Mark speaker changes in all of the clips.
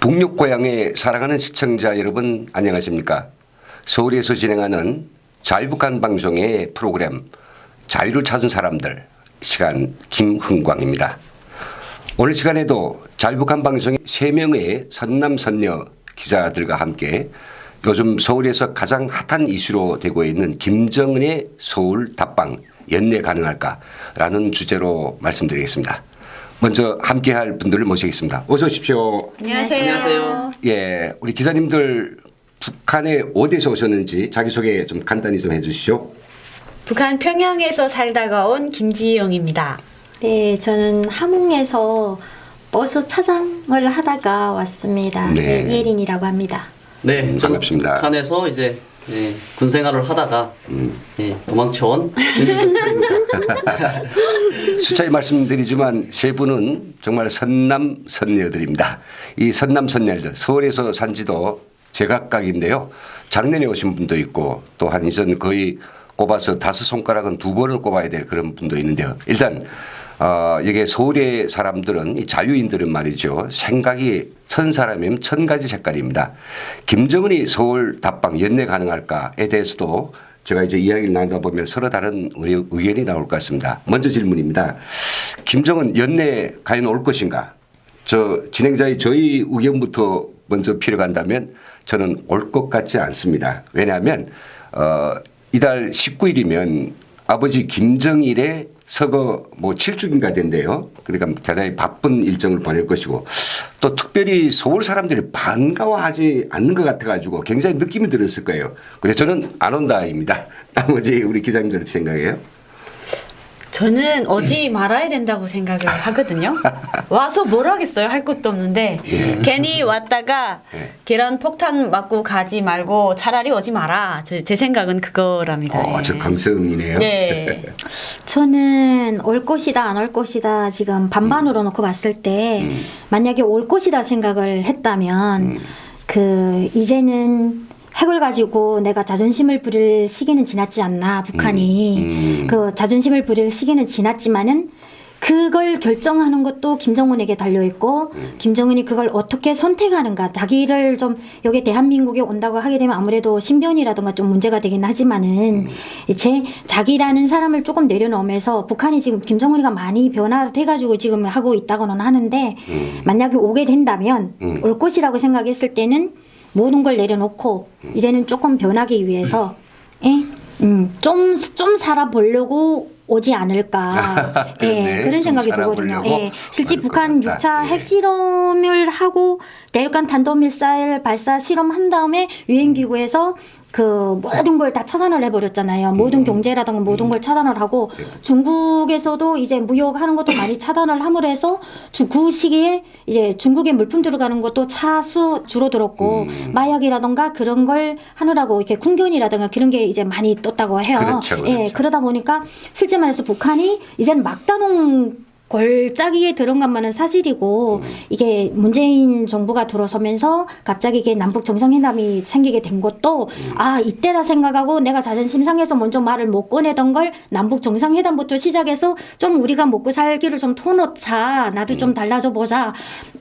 Speaker 1: 북녘고향에 사랑하는 시청자 여러분 안녕하십니까. 서울에서 진행하는 자유북한 방송의 프로그램 자유를 찾은 사람들 시간 김흥광입니다. 오늘 시간에도 자유북한 방송의 3명의 선남선녀 기자들과 함께 요즘 서울에서 가장 핫한 이슈로 되고 있는 김정은의 서울 답방 연내 가능할까라는 주제로 말씀드리겠습니다. 먼저 함께할 분들을 모시겠습니다. 어서 오십시오.
Speaker 2: 안녕하세요.
Speaker 1: 예, 우리 기자님들 북한에 어디서 오셨는지 자기소개 좀 간단히 좀 해주시죠.
Speaker 2: 북한 평양에서 살다가 온 김지영입니다.
Speaker 3: 네, 저는 함흥에서 버스 차장을 하다가 왔습니다.
Speaker 1: 네.
Speaker 3: 네, 이혜린이라고 합니다.
Speaker 4: 네,
Speaker 1: 반갑습니다.
Speaker 4: 북한에서 이제 군 생활을 하다가 도망쳐온
Speaker 1: 수차례 말씀드리지만 세 분은 정말 선남선녀들입니다. 이 선남선녀들 서울에서 산 지도 제각각인데요. 작년에 오신 분도 있고 또한 이전 거의 꼽아서 5손가락은 2번을 꼽아야 될 그런 분도 있는데요. 일단 이게 서울의 사람들은 이 자유인들은 말이죠. 생각이 천 사람이면 1000가지 색깔입니다. 김정은이 서울 답방 연내 가능할까에 대해서도 제가 이제 이야기를 나누다 보면 서로 다른 의견이 나올 것 같습니다. 먼저 질문입니다. 김정은 연내 과연 올 것인가? 진행자의 저희 의견부터 먼저 필요한다면 저는 올 것 같지 않습니다. 왜냐하면 이달 19일이면 아버지 김정일의 서거 7주기가 된대요. 그러니까 대단히 바쁜 일정을 보낼 것이고 또 특별히 서울 사람들이 반가워하지 않는 것 같아가지고 굉장히 느낌이 들었을 거예요. 그래서 저는 안 온다입니다. 나머지 우리 기자님들 생각해요?
Speaker 2: 저는 오지 말아야 된다고 생각을 하거든요. 와서 뭘 하겠어요? 할 것도 없는데 괜히 왔다가 계란 폭탄 맞고 가지 말고 차라리 오지 마라. 제 생각은 그거랍니다.
Speaker 1: 저 강성이네요.
Speaker 2: 네.
Speaker 3: 저는 올 것이다 안 올 것이다 지금 반반으로 놓고 봤을 때 만약에 올 것이다 생각을 했다면 이제는 핵을 가지고 내가 자존심을 부릴 시기는 지났지 않나 북한이 그 자존심을 부릴 시기는 지났지만은 그걸 결정하는 것도 김정은에게 달려있고 김정은이 그걸 어떻게 선택하는가 자기를 좀 여기 대한민국에 온다고 하게 되면 아무래도 신변이라든가 좀 문제가 되긴 하지만은 이제 자기라는 사람을 조금 내려놓으면서 북한이 지금 김정은이가 많이 변화돼가지고 지금 하고 있다고는 하는데 만약에 오게 된다면 올 것이라고 생각했을 때는 모든 걸 내려놓고 이제는 조금 변하기 위해서 좀 살아보려고 오지 않을까 그런 생각이 들거든요. 실제 북한 6차 핵실험을 하고 대륙간 탄도미사일 발사 실험한 다음에 유엔기구에서 그 모든 걸 다 차단을 해버렸잖아요. 모든 경제라든가 모든 걸 차단을 하고 중국에서도 이제 무역하는 것도 많이 차단을 함으로 해서 그 시기에 이제 중국에 물품 들어가는 것도 차수 줄어들었고 마약이라든가 그런 걸 하느라고 이렇게 군견이라든가 그런 게 이제 많이 떴다고 해요.
Speaker 1: 그렇죠.
Speaker 3: 그러다 보니까 실제 말해서 북한이 이제는 막다롱 골짜기에 들어간 것만은 사실이고 이게 문재인 정부가 들어서면서 갑자기 이게 남북 정상회담이 생기게 된 것도 이때다 생각하고 내가 자존심 상해서 먼저 말을 못 꺼내던 걸 남북 정상회담부터 시작해서 좀 우리가 먹고 살기를 좀 터놓자 나도 좀 달라져 보자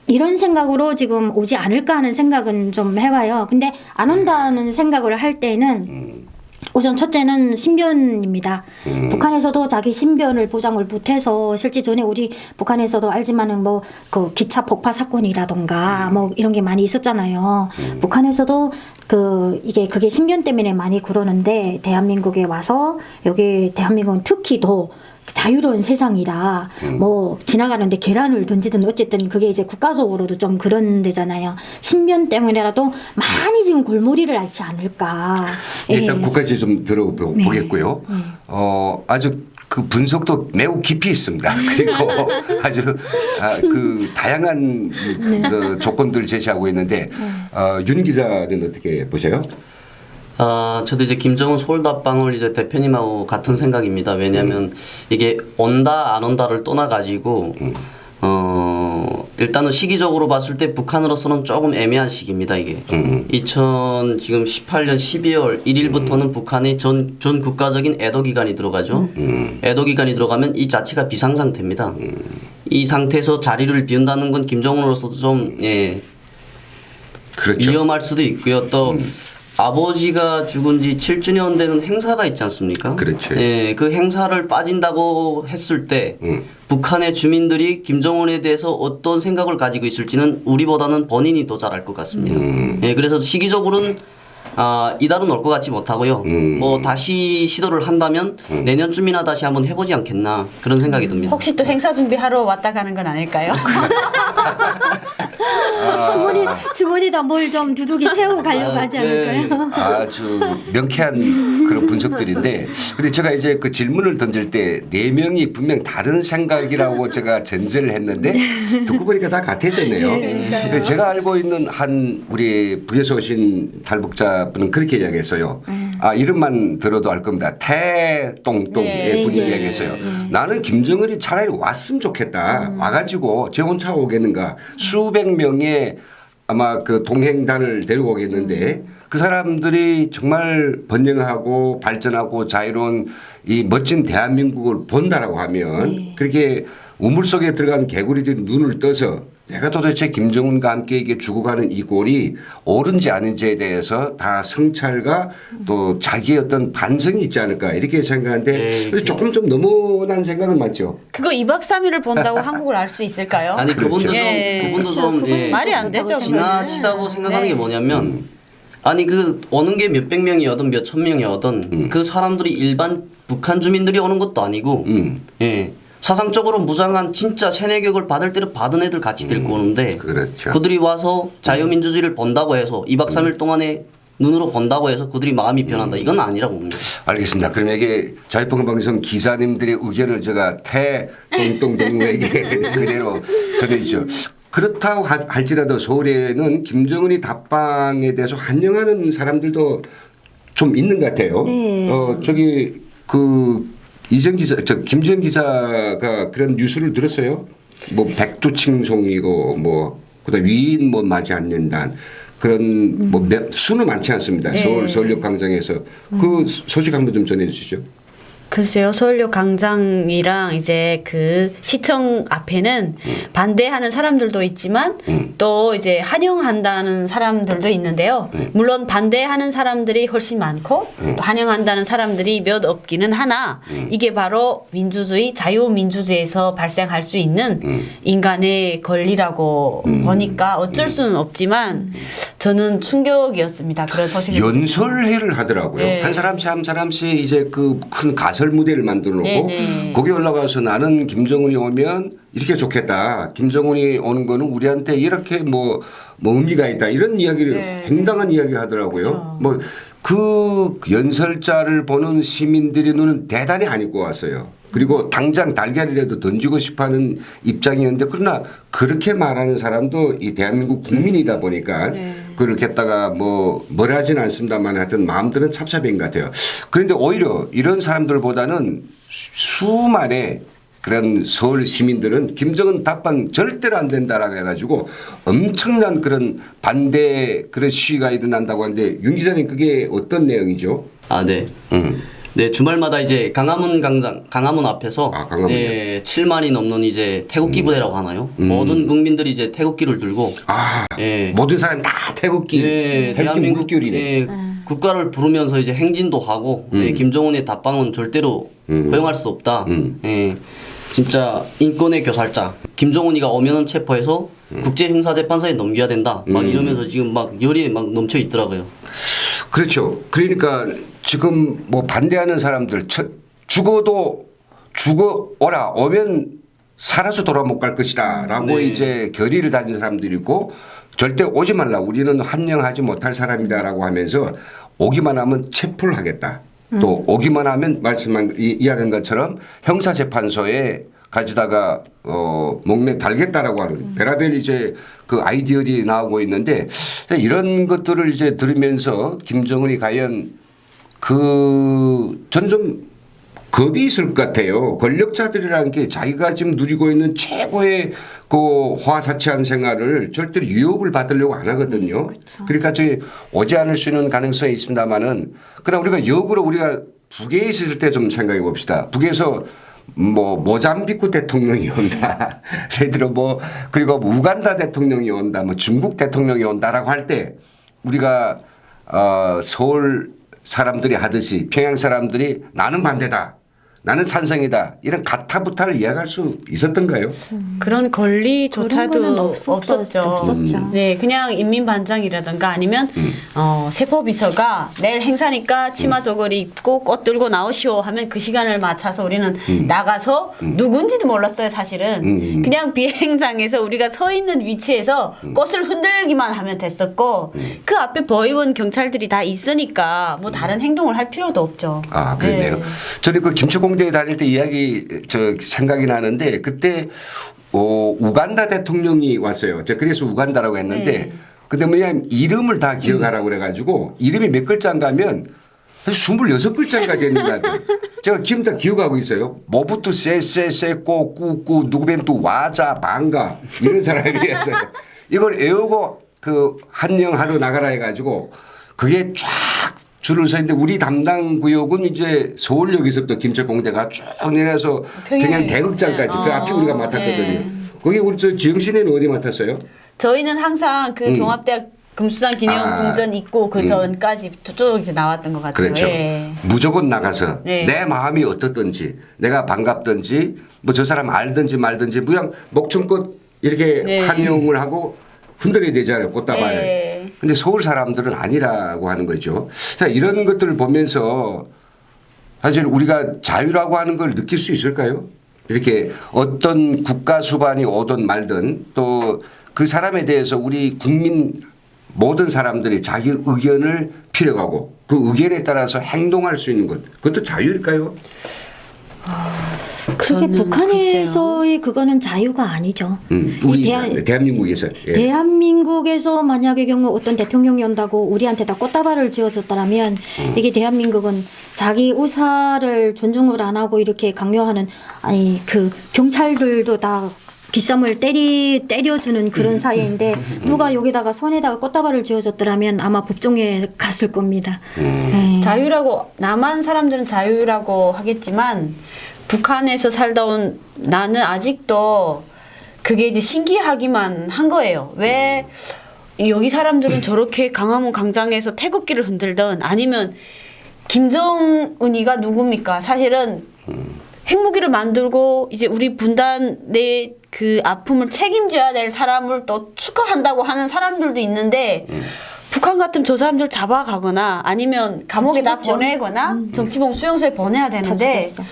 Speaker 3: 이런 생각으로 지금 오지 않을까 하는 생각은 좀 해봐요. 근데 안 온다는 생각을 할 때는 우선 첫째는 신변입니다. 북한에서도 자기 신변을 보장을 못해서 실제 전에 우리 북한에서도 알지만은 그 기차 폭파 사건이라던가 이런 게 많이 있었잖아요. 북한에서도 그게 신변 때문에 많이 그러는데 대한민국에 와서 여기 대한민국은 특히 더 자유로운 세상이라 지나가는데 계란을 던지든 어쨌든 그게 이제 국가적으로도 좀 그런 데잖아요. 신변 때문에라도 많이 지금 골머리를 앓지 않을까.
Speaker 1: 일단 그까지 좀 들어보겠고요. 아주 그 분석도 매우 깊이 있습니다. 그리고 아주 그 다양한 그 조건들을 제시하고 있는데 윤 기자는 어떻게 보세요?
Speaker 4: 저도 이제 김정은 서울 답방을 이제 대표님하고 같은 생각입니다. 왜냐하면 이게 온다 안 온다를 떠나가지고 일단은 시기적으로 봤을 때 북한으로서는 조금 애매한 시기입니다. 이게 2018년 12월 1일부터는 북한의 전 국가적인 애도 기간이 들어가죠. 애도 기간이 들어가면 이 자체가 비상 상태입니다. 이 상태에서 자리를 비운다는 건 김정은으로서도 좀
Speaker 1: 그렇죠.
Speaker 4: 위험할 수도 있고요. 또 아버지가 죽은 지 7주년 되는 행사가 있지 않습니까?
Speaker 1: 그렇죠.
Speaker 4: 예, 그 행사를 빠진다고 했을 때 북한의 주민들이 김정은에 대해서 어떤 생각을 가지고 있을지는 우리보다는 본인이 더 잘 알 것 같습니다. 예, 그래서 시기적으로는 이달은 올 것 같지 못하고요. 뭐 다시 시도를 한다면 내년쯤이나 다시 한번 해보지 않겠나 그런 생각이 듭니다.
Speaker 2: 혹시 또 행사 준비하러 왔다 가는 건 아닐까요?
Speaker 3: 주머니다 뭘 좀 두둑이 채우고 가려고 하지 않을까요?
Speaker 1: 아주 명쾌한 그런 분석들인데, 근데 제가 이제 그 질문을 던질 때 네 명이 분명 다른 생각이라고 제가 전제를 했는데 듣고 보니까 다 같아졌네요. 근데 제가 알고 있는 한 우리 북에서 오신 탈북자분은 그렇게 이야기했어요. 이름만 들어도 알 겁니다. 태똥똥의 분이 이야기했어요. 나는 김정은이 차라리 왔으면 좋겠다. 와가지고 제 혼자 오겠는가. 수백 명의 아마 그 동행단을 데리고 오겠는데 그 사람들이 정말 번영하고 발전하고 자유로운 이 멋진 대한민국을 본다라고 하면 그렇게 우물 속에 들어간 개구리들이 눈을 떠서 내가 도대체 김정은과 함께 이게 죽어가는 이 꼴이 옳은지 아닌지에 대해서 다 성찰과 또 자기의 어떤 반성이 있지 않을까 이렇게 생각하는데 조금 좀 너무난 생각은 맞죠.
Speaker 2: 그거 2박 3일을 본다고 한국을 알 수 있을까요?
Speaker 4: 아니 그분도
Speaker 2: 예.
Speaker 4: 그분도
Speaker 3: 그렇죠.
Speaker 4: 좀
Speaker 3: 그분
Speaker 4: 예,
Speaker 2: 말이 안 되죠.
Speaker 4: 지나치다고 생각하는
Speaker 2: 네.
Speaker 4: 게 뭐냐면 아니 그 오는 게 몇백 명이어든 몇천 명이어든 그 사람들이 일반 북한 주민들이 오는 것도 아니고 예. 사상적으로 무장한 진짜 세뇌교육을 받을 때를 받은 애들 같이 데리고 오는데
Speaker 1: 그렇죠.
Speaker 4: 그들이 와서 자유민주주의를 본다고 해서 2박 3일 동안에 눈으로 본다고 해서 그들이 마음이 변한다. 이건 아니라고 봅니다.
Speaker 1: 알겠습니다. 그럼 이게 자유평화방송 기사님들의 의견을 제가 태똥똥동에게 그대로 전해주죠. 그렇다고 할지라도 서울에는 김정은이 답방에 대해서 환영하는 사람들도 좀 있는 것 같아요.
Speaker 3: 네.
Speaker 1: 저기 이정 기자, 김정 기자가 그런 뉴스를 들었어요. 뭐 백두칭송이고 뭐 그다음 위인 뭐 맞이 않는다. 그런 뭐 수는 많지 않습니다. 서울역 광장에서 그 소식 한번 좀 전해주시죠.
Speaker 2: 글쎄요, 서울역 광장이랑 이제 그 시청 앞에는 반대하는 사람들도 있지만 또 이제 환영한다는 사람들도 있는데요. 물론 반대하는 사람들이 훨씬 많고 또 환영한다는 사람들이 몇 없기는 하나 이게 바로 민주주의, 자유민주주의에서 발생할 수 있는 인간의 권리라고 보니까 어쩔 수는 없지만 저는 충격이었습니다. 그런 소식을
Speaker 1: 연설회를 하더라고요.
Speaker 2: 네.
Speaker 1: 한 사람씩 한 사람씩 이제 그 큰 가설 무대를 만들어 놓고
Speaker 2: 네.
Speaker 1: 거기 올라가서 나는 김정은이 오면 이렇게 좋겠다. 김정은이 오는 거는 우리한테 이렇게 뭐 의미가 있다. 이런 이야기를 행당한 이야기 하더라고요.
Speaker 2: 그렇죠.
Speaker 1: 뭐 그 연설자를 보는 시민들의 눈은 대단히 안 입고 왔어요. 그리고 당장 달걀이라도 던지고 싶어하는 입장이었는데 그러나 그렇게 말하는 사람도 이 대한민국 국민이다 보니까 그렇게 했다가 뭐라 하지는 않습니다만 하여튼 마음들은 찹찹인 것 같아요. 그런데 오히려 이런 사람들보다는 수많은 그런 서울 시민들은 김정은 답방 절대로 안 된다라고 해가지고 엄청난 그런 반대 그런 시위가 일어난다고 하는데 윤 기자님 그게 어떤 내용이죠?
Speaker 4: 네. 네, 주말마다 이제 강화문 앞에서
Speaker 1: 강화문이요?
Speaker 4: 예, 7만이 넘는 이제 태극기 부대라고 하나요? 모든 국민들이 이제 태극기를 들고 예.
Speaker 1: 모든 사람 다 태극기,
Speaker 4: 예,
Speaker 1: 태극기 물결이네.
Speaker 4: 예, 국가를 부르면서 이제 행진도 하고 예, 김정은의 답방은 절대로 허용할 수 없다. 예, 진짜 인권의 교살자 김정은이가 오면은 체포해서 국제형사재판소에 넘겨야 된다. 막 이러면서 지금 막 열이 막 넘쳐 있더라고요.
Speaker 1: 그렇죠. 그러니까 지금 뭐 반대하는 사람들 죽어오라 오면 살아서 돌아 못 갈 것이다라고 이제 결의를 다진 사람들이 있고 절대 오지 말라 우리는 환영하지 못할 사람이다라고 하면서 오기만 하면 체포를 하겠다. 또 오기만 하면 이야기한 것처럼 형사재판소에 가져다가 목내 달겠다라고 하는 베라벨 이제 그 아이디어들이 나오고 있는데 이런 것들을 이제 들으면서 김정은이 과연 저는 좀 겁이 있을 것 같아요. 권력자들이라는 게 자기가 지금 누리고 있는 최고의 그 화사치한 생활을 절대로 유혹을 받으려고 안 하거든요.
Speaker 3: 그렇죠.
Speaker 1: 그러니까 오지 않을 수 있는 가능성이 있습니다만은 그러나 우리가 역으로 우리가 북에 있을 때 좀 생각해 봅시다. 북에서 뭐 모잠비크 대통령이 온다. 예를 들어 뭐 그리고 우간다 대통령이 온다. 뭐 중국 대통령이 온다라고 할 때 우리가 서울 사람들이 하듯이 평양 사람들이 나는 반대다. 나는 찬성이다. 이런 가타부타를 이야기할 수 있었던가요?
Speaker 2: 그런 권리조차도
Speaker 3: 그런 거는 없었죠.
Speaker 2: 네, 그냥 인민반장이라든가 아니면 세법비서가 내일 행사니까 치마 저고리 입고 꽃 들고 나오시오 하면 그 시간을 맞춰서 우리는 나가서 누군지도 몰랐어요, 사실은. 그냥 비행장에서 우리가 서 있는 위치에서 꽃을 흔들기만 하면 됐었고 그 앞에 보이원 경찰들이 다 있으니까 뭐 다른 행동을 할 필요도 없죠.
Speaker 1: 아, 그렇네요.
Speaker 2: 네.
Speaker 1: 저는 그 김초공대에 다닐 때 이야기 생각이 나는데 그때 우간다 대통령이 왔어요. 제가 그래서 우간다라고 했는데
Speaker 2: 네.
Speaker 1: 근데 뭐냐면 이름을 다 기억하라고 그래가지고 이름이 몇 글자인가 하면 26글자인가 됐는데 제가 지금 다 기억하고 있어요. 뭐부터 쎄쎄쎄꼬 꾸꾸 누구벤또 와자 방가 이런 사람이었어요. 이걸 외우고 그 한영하러 나가라 해가지고 그게 쫙 줄을 서 있는데 우리 담당 구역은 이제 서울역에서부터 김천공대가 쭉 내려서 그냥 대극장까지 그 앞에 우리가 맡았거든요.
Speaker 2: 네.
Speaker 1: 거기 우리 저 지영 씨는 어디 맡았어요?
Speaker 2: 저희는 항상 그 종합대학 금수산 기념궁전 있고 그 전까지 쭉 이제 나왔던 것 같아요.
Speaker 1: 그렇죠.
Speaker 2: 예.
Speaker 1: 무조건 나가서
Speaker 2: 네.
Speaker 1: 내 마음이 어떻든지 내가 반갑든지 뭐 저 사람 알든지 말든지 그냥 목청껏 이렇게
Speaker 2: 네.
Speaker 1: 환영을 하고 흔들어야 되잖아요. 꽃다발.
Speaker 2: 네.
Speaker 1: 근데 서울 사람들은 아니라고 하는 거죠. 자, 이런 것들을 보면서 사실 우리가 자유라고 하는 걸 느낄 수 있을까요? 이렇게 어떤 국가 수반이 오든 말든 또 그 사람에 대해서 우리 국민 모든 사람들이 자기 의견을 필요하고 그 의견에 따라서 행동할 수 있는 것. 그것도 자유일까요?
Speaker 3: 그게
Speaker 2: 저는
Speaker 3: 북한에서의 그거는 자유가 아니죠.
Speaker 1: 우리
Speaker 3: 이
Speaker 1: 대한민국에서. 예.
Speaker 3: 대한민국에서 만약의 경우 어떤 대통령이 온다고 우리한테 다 꽃다발을 쥐어줬다라면 이게 대한민국은 자기 의사를 존중을 안 하고 이렇게 강요하는 아니 그 경찰들도 다 빗썸을 때려주는 그런 사이인데 누가 여기다가 손에다가 꽃다발을 쥐어줬더라면 아마 법정에 갔을 겁니다. 네.
Speaker 2: 자유라고 남한 사람들은 자유라고 하겠지만 북한에서 살다 온 나는 아직도 그게 이제 신기하기만 한 거예요. 왜 여기 사람들은 저렇게 강화문 광장에서 태극기를 흔들던 아니면 김정은이가 누굽니까? 사실은 핵무기를 만들고 이제 우리 분단의 그 아픔을 책임져야 될 사람을 또 축하한다고 하는 사람들도 있는데 북한 같으면 저 사람들 잡아가거나 아니면 감옥에 다
Speaker 3: 죽었죠.
Speaker 2: 보내거나 정치봉 수용소에 보내야 되는데
Speaker 3: 죽었어.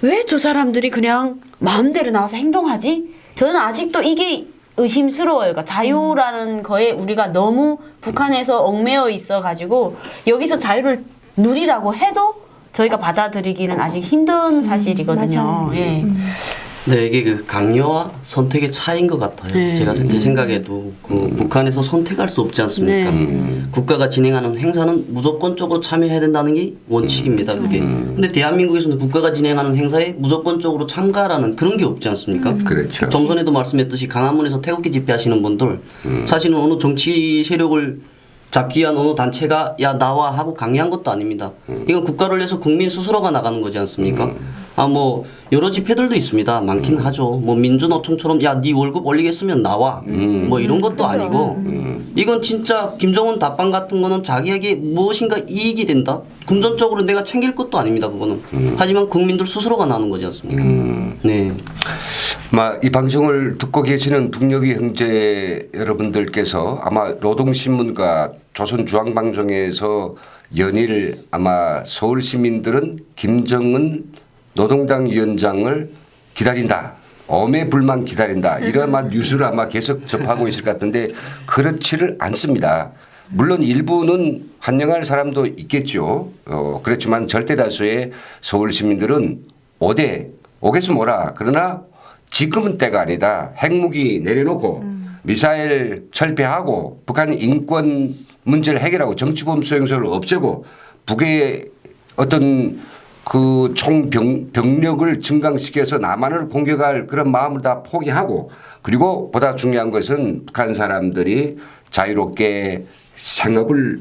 Speaker 2: 왜 저 사람들이 그냥 마음대로 나와서 행동하지? 저는 아직도 이게 의심스러워요. 그러니까 자유라는 거에 우리가 너무 북한에서 얽매여 있어가지고 여기서 자유를 누리라고 해도 저희가 받아들이기는 아직 힘든 사실이거든요.
Speaker 3: 맞아요.
Speaker 2: 예.
Speaker 4: 네, 이게 그 강요와 선택의 차이인 것 같아요.
Speaker 2: 네.
Speaker 4: 제가 제 생각에도 그 북한에서 선택할 수 없지 않습니까?
Speaker 2: 네.
Speaker 4: 국가가 진행하는 행사는 무조건적으로 참여해야 된다는 게 원칙입니다. 그게. 근데 대한민국에서는 국가가 진행하는 행사에 무조건적으로 참가라는 그런 게 없지 않습니까?
Speaker 1: 그렇죠.
Speaker 4: 좀 전에도 말씀했듯이 강화문에서 태극기 집회하시는 분들 사실은 어느 정치 세력을 잡기 위한 어느 단체가 야 나와 하고 강요한 것도 아닙니다. 이건 국가를 위해서 국민 스스로가 나가는 거지 않습니까? 아 뭐 여러 집회들도 있습니다. 많긴 하죠. 뭐 민주노총처럼 야 네 월급 올리겠으면 나와. 뭐 이런 것도 아니고 이건 진짜 김정은 답방 같은 거는 자기에게 무엇인가 이익이 된다. 금전적으로 내가 챙길 것도 아닙니다. 그거는. 하지만 국민들 스스로가 나는 거지 않습니까? 네.
Speaker 1: 이 방송을 듣고 계시는 북녘이 형제 여러분들께서 아마 노동신문과 조선중앙방송에서 연일 아마 서울 시민들은 김정은 노동당 위원장을 기다린다. 어매불만 기다린다. 이런 뉴스를 아마 계속 접하고 있을 것 같은데 그렇지를 않습니다. 물론 일부는 환영할 사람도 있겠죠. 그렇지만 절대 다수의 서울 시민들은 오겠으면 오라. 그러나 지금은 때가 아니다. 핵무기 내려놓고 미사일 철폐하고 북한 인권 문제를 해결하고 정치범 수용소를 없애고 북의 어떤 그 총병력을 증강시켜서 남한을 공격할 그런 마음을 다 포기하고 그리고 보다 중요한 것은 북한 사람들이 자유롭게 생업을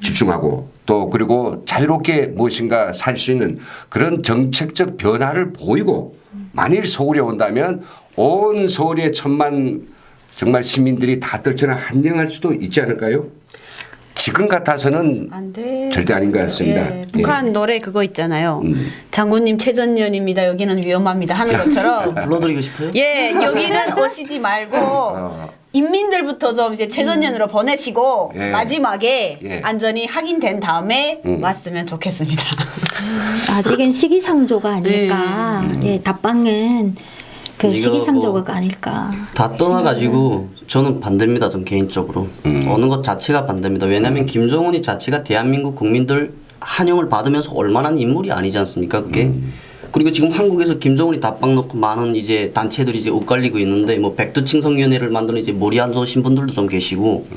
Speaker 1: 집중하고 또 그리고 자유롭게 무엇인가 살 수 있는 그런 정책적 변화를 보이고 만일 서울에 온다면 온 서울의 1,000만 정말 시민들이 다 떨쳐나 환영할 수도 있지 않을까요? 지금 같아서는
Speaker 2: 안 돼.
Speaker 1: 절대 아닌 것 같습니다.
Speaker 2: 예, 북한 노래 그거 있잖아요. 장군님 최전년입니다. 여기는 위험합니다. 하는 것처럼.
Speaker 4: 불러드리고 싶어요?
Speaker 2: 예, 여기는 오시지 말고 인민들부터 좀 이제 최전년으로 보내시고
Speaker 1: 예.
Speaker 2: 마지막에
Speaker 1: 예.
Speaker 2: 안전이 확인된 다음에 왔으면 좋겠습니다.
Speaker 3: 아직은 시기상조가 아닐까. 예, 답방은 그
Speaker 4: 이거
Speaker 3: 시기상조가 아닐까.
Speaker 4: 다 떠나가지고 저는 반대입니다. 전 개인적으로 어느 것 자체가 반대입니다. 왜냐하면 김정은이 자체가 대한민국 국민들 환영을 받으면서 얼마나 인물이 아니지 않습니까? 그게 그리고 지금 한국에서 김정은이 답방 놓고 많은 이제 단체들이 이제 엇갈리고 있는데 뭐 백두칭성위원회를 만드는 이제 모리안조 신분들도 좀 계시고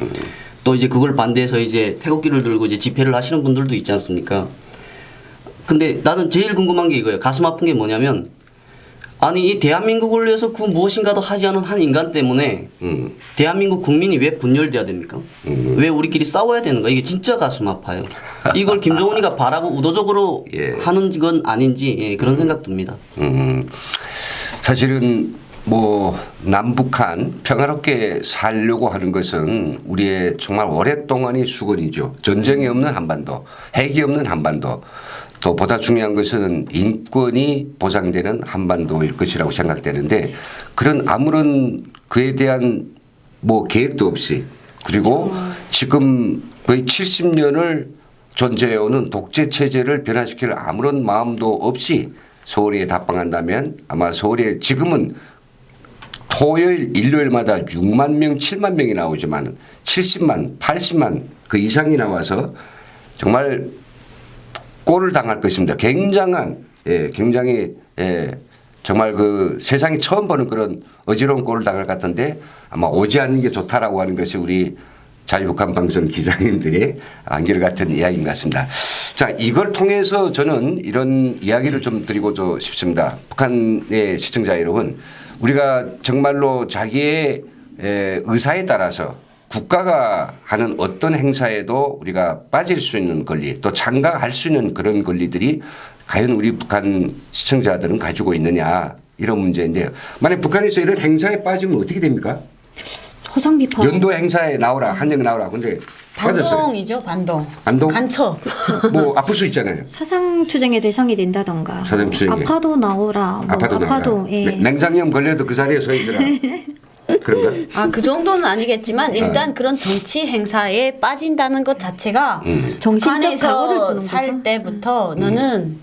Speaker 4: 또 이제 그걸 반대해서 이제 태극기를 들고 이제 집회를 하시는 분들도 있지 않습니까? 근데 나는 제일 궁금한 게 이거예요. 가슴 아픈 게 뭐냐면 아니 이 대한민국을 위해서 그 무엇인가도 하지 않은 한 인간 때문에 대한민국 국민이 왜 분열돼야 됩니까? 왜 우리끼리 싸워야 되는가? 이게 진짜 가슴 아파요. 이걸 김정은이가 바라고 의도적으로
Speaker 1: 예.
Speaker 4: 하는 건 아닌지 예, 그런 생각 듭니다.
Speaker 1: 사실은 뭐 남북한 평화롭게 살려고 하는 것은 우리의 정말 오랫동안의 수건이죠. 전쟁이 없는 한반도, 핵이 없는 한반도. 또 보다 중요한 것은 인권이 보장되는 한반도일 것이라고 생각되는데 그런 아무런 그에 대한 뭐 계획도 없이 그리고 지금 거의 70년을 존재해오는 독재 체제를 변화시킬 아무런 마음도 없이 서울에 답방한다면 아마 서울에 지금은 토요일, 일요일마다 6만 명, 7만 명이 나오지만 70만, 80만 그 이상이 나와서 정말 꼴을 당할 것입니다. 굉장한, 굉장히 정말 그 세상에 처음 보는 그런 어지러운 꼴을 당할 것 같은데 아마 오지 않는 게 좋다라고 하는 것이 우리 자유북한 방송 기자님들의 안결 같은 이야기인 것 같습니다. 자, 이걸 통해서 저는 이런 이야기를 좀 드리고 싶습니다. 북한의 시청자 여러분, 우리가 정말로 자기의 의사에 따라서 국가가 하는 어떤 행사에도 우리가 빠질 수 있는 권리 또 참가할 수 있는 그런 권리들이 과연 우리 북한 시청자들은 가지고 있느냐 이런 문제인데요. 만약 북한에서 이런 행사에 빠지면 어떻게 됩니까?
Speaker 3: 허상 비판.
Speaker 1: 연도 행사에 나오라 한영 나오라 근데 빠졌어요.
Speaker 2: 반동이죠, 반동.
Speaker 1: 반동?
Speaker 2: 간첩.
Speaker 1: 뭐 아플 수 있잖아요.
Speaker 3: 사상투쟁의 대상이 된다던가.
Speaker 1: 사상투쟁에.
Speaker 3: 아파도 나오라. 뭐
Speaker 1: 아파도
Speaker 3: 예.
Speaker 1: 맹장염 걸려도 그 자리에 서 있으라. 그런가?
Speaker 2: 그 정도는 아니겠지만 일단 그런 정치 행사에 빠진다는 것 자체가
Speaker 3: 정신적 각오를
Speaker 2: 북한에서
Speaker 3: 주는
Speaker 2: 살
Speaker 3: 거죠.
Speaker 2: 때부터 너는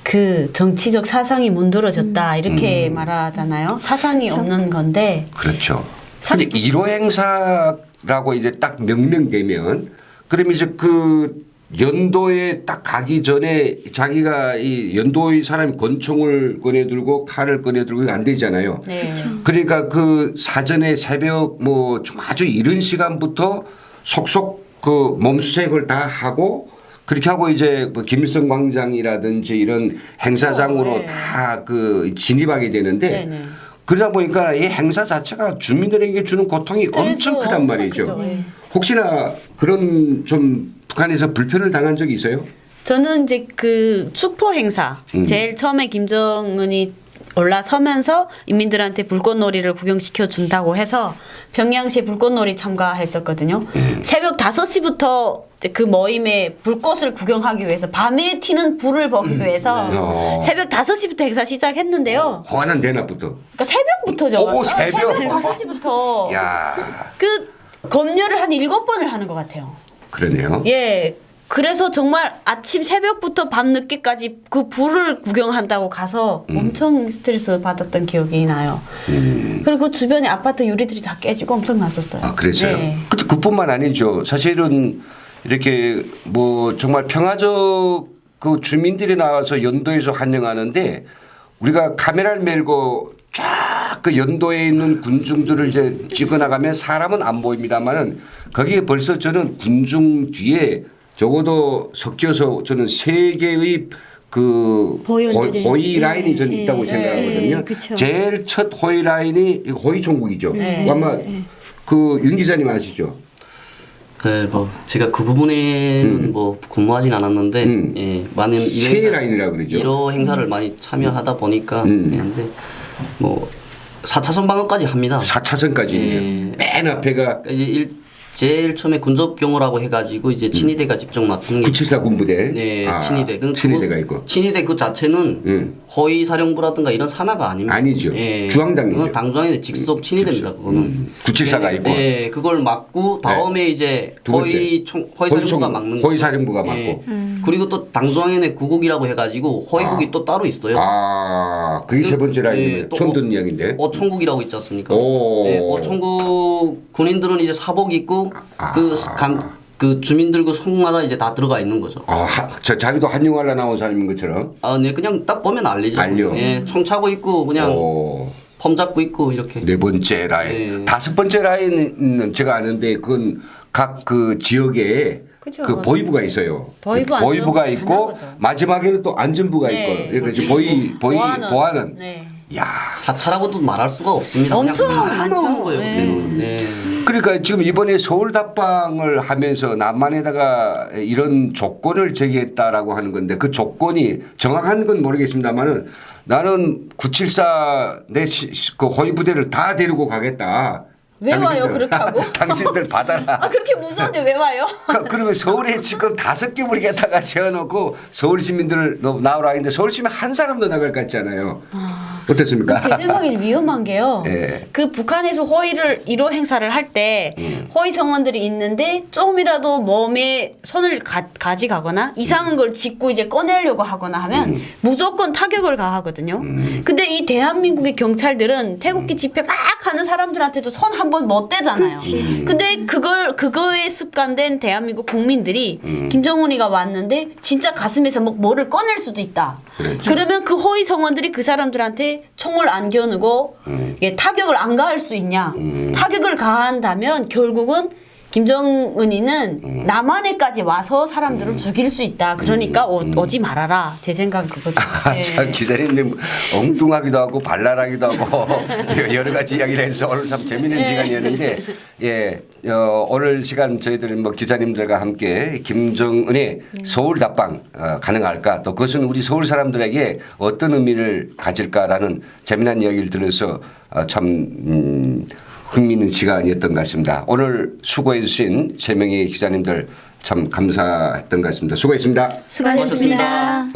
Speaker 2: 그 정치적 사상이 문드러졌다 이렇게 말하잖아요. 사상이 없는 건데
Speaker 1: 그렇죠. 근데 1호 행사라고 이제 딱 명명되면 그러면 이제 그 연도에 딱 가기 전에 자기가 이 연도의 사람이 권총을 꺼내들고 칼을 꺼내들고 이거 안 되잖아요.
Speaker 2: 네.
Speaker 1: 그러니까 그 사전에 새벽 뭐 좀 아주 이른 시간부터 속속 그 몸수색을 다 하고 그렇게 하고 이제 뭐 김일성 광장이라든지 이런 행사장으로
Speaker 2: 네.
Speaker 1: 다 그 진입하게 되는데
Speaker 2: 네네.
Speaker 1: 그러다 보니까 이 행사 자체가 주민들에게 주는 고통이 엄청 크단 말이죠.
Speaker 2: 크죠. 네.
Speaker 1: 혹시나 그런 좀 북한에서 불편을 당한 적이 있어요?
Speaker 2: 저는 이제 그 축포 행사 제일 처음에 김정은이 올라서면서 인민들한테 불꽃놀이를 구경시켜 준다고 해서 평양시에 불꽃놀이 참가했었거든요. 새벽 5시부터 그 모임에 불꽃을 구경하기 위해서 밤에 튀는 불을 보기 위해서 새벽 5시부터 행사 시작했는데요.
Speaker 1: 화난 대낮부터.
Speaker 2: 그러니까 새벽부터죠.
Speaker 1: 오, 새벽?
Speaker 2: 5시부터
Speaker 1: 야,
Speaker 2: 그 검열을 한 7번을 하는 것 같아요.
Speaker 1: 그러네요.
Speaker 2: 예. 그래서 정말 아침 새벽부터 밤 늦게까지 그 불을 구경한다고 가서 엄청 스트레스 받았던 기억이 나요. 그리고 그 주변에 아파트 유리들이 다 깨지고 엄청 났었어요.
Speaker 1: 아, 그랬어요?
Speaker 2: 네.
Speaker 1: 근데 그뿐만 아니죠. 사실은 이렇게 뭐 정말 평화적 그 주민들이 나와서 연도에서 환영하는데 우리가 카메라를 메고 쫙 그 연도에 있는 군중들을 이제 찍어 나가면 사람은 안 보입니다만은 거기에 벌써 저는 군중 뒤에 적어도 섞여서 저는 세 개의 그
Speaker 3: 보연들이.
Speaker 1: 호위 라인이 저는
Speaker 3: 예,
Speaker 1: 있다고
Speaker 3: 예,
Speaker 1: 생각하거든요.
Speaker 3: 예, 그쵸.
Speaker 1: 제일 첫 호위 라인이 호위 총국이죠.
Speaker 2: 네.
Speaker 1: 아마 그 윤 기자님 아시죠?
Speaker 4: 네, 뭐 제가 그 부분에는 뭐 근무하진 않았는데 예, 많은
Speaker 1: 새 라인이라고 그러죠.
Speaker 4: 1호 행사를 많이 참여하다 보니까 근데 뭐 4차선 방어까지 합니다.
Speaker 1: 4차선까지네요. 맨 앞에가
Speaker 4: 이제 제일 처음에 군접경호라고 해가지고 이제 친위대가 직접 맡은 게
Speaker 1: 974 군부대.
Speaker 4: 네,
Speaker 1: 아,
Speaker 4: 친위대.
Speaker 1: 친위대가 있고.
Speaker 4: 친위대 그 자체는 허위 사령부라든가 이런 산하가 아닙니다.
Speaker 1: 아니죠. 중앙당이죠.
Speaker 4: 그건 당중앙의 직속 친위대입니다. 그거는.
Speaker 1: 974가 있고.
Speaker 4: 네, 그걸 맡고 다음에 이제
Speaker 1: 두 번째.
Speaker 4: 허위 사령부가 막는
Speaker 1: 허위 사령부가 맡고.
Speaker 4: 예. 그리고 또 당중앙의 구국이라고 해가지고 허위국이 또 따로 있어요.
Speaker 1: 아, 그게 세 번째 라인이네요.
Speaker 4: 또
Speaker 1: 처음 듣는 이야기인데.
Speaker 4: 어촌국이라고 있지 않습니까?
Speaker 1: 오.
Speaker 4: 네, 어촌국 군인들은 이제 사복 입고 그 주민들 그 속마다 이제 다 들어가 있는 거죠.
Speaker 1: 아, 자기도 한영화라 나온 사람인 것처럼.
Speaker 4: 아, 네, 그냥 딱 보면 알리죠.
Speaker 1: 알려.
Speaker 4: 예, 총 차고 있고 그냥
Speaker 1: 오.
Speaker 4: 펌 잡고 있고 이렇게.
Speaker 1: 네 번째 라인.
Speaker 4: 네.
Speaker 1: 다섯 번째 라인은 제가 아는데 그건 각 그 지역에
Speaker 2: 그죠.
Speaker 1: 그 보위부가 있어요.
Speaker 2: 보위부,
Speaker 1: 보위부가
Speaker 2: 안전부
Speaker 1: 있고
Speaker 2: 하나거죠.
Speaker 1: 마지막에는 또 안전부가
Speaker 2: 네.
Speaker 1: 있고. 그렇지. 보안은.
Speaker 2: 네.
Speaker 1: 야.
Speaker 4: 사찰하고도 말할 수가 없습니다.
Speaker 2: 엄청
Speaker 4: 그냥 다
Speaker 2: 많죠.
Speaker 4: 나오는 거예요.
Speaker 2: 네.
Speaker 4: 그때는. 네.
Speaker 1: 그러니까 지금 이번에 서울 답방을 하면서 남한에다가 이런 조건을 제기했다라고 하는 건데 그 조건이 정확한 건 모르겠습니다만은 나는 974 그 호위 부대를 다 데리고 가겠다.
Speaker 2: 왜 와요, 그렇게 하고?
Speaker 1: 당신들 받아라.
Speaker 2: 아, 그렇게 무서운데 왜 와요?
Speaker 1: 그러면 서울에 지금 5개 무리겠다가 세워놓고 서울 시민들을 나오라 했는데 서울 시민 한 사람도 나갈 것 같잖아요. 어떻습니까?
Speaker 2: 제 생각엔 위험한 게요.
Speaker 1: 예.
Speaker 2: 그 북한에서 허위를 1호 행사를 할 때 허위 성원들이 있는데 조금이라도 몸에 손을 가져가거나 이상한 걸 짚고 이제 꺼내려고 하거나 하면 무조건 타격을 가하거든요. 근데 이 대한민국의 경찰들은 태극기 집회 막 하는 사람들한테도 손 한 번 못 대잖아요. 근데 그거에 습관된 대한민국 국민들이 김정은이가 왔는데 진짜 가슴에서 뭐를 꺼낼 수도 있다.
Speaker 1: 그렇죠.
Speaker 2: 그러면 그 허위 성원들이 그 사람들한테 총을 안 겨누고 이게 타격을 안 가할 수 있냐? 타격을 가한다면 결국은 김정은이는 남한에까지 와서 사람들을 죽일 수 있다. 그러니까 오지 말아라. 제 생각은 그거죠. 네.
Speaker 1: 참 기자님 엉뚱하기도 하고 발랄하기도 하고 여러 가지 이야기를 해서 오늘 참 재미있는 시간이었는데 예 오늘 시간 저희들 뭐 기자님들과 함께 김정은의 서울 답방 가능할까 또 그것은 우리 서울 사람들에게 어떤 의미를 가질까라는 재미난 이야기를 들어서 참 흥미있는 시간이었던 것 같습니다. 오늘 수고해 주신 3명의 기자님들 참 감사했던 것 같습니다. 수고했습니다.
Speaker 3: 수고하셨습니다.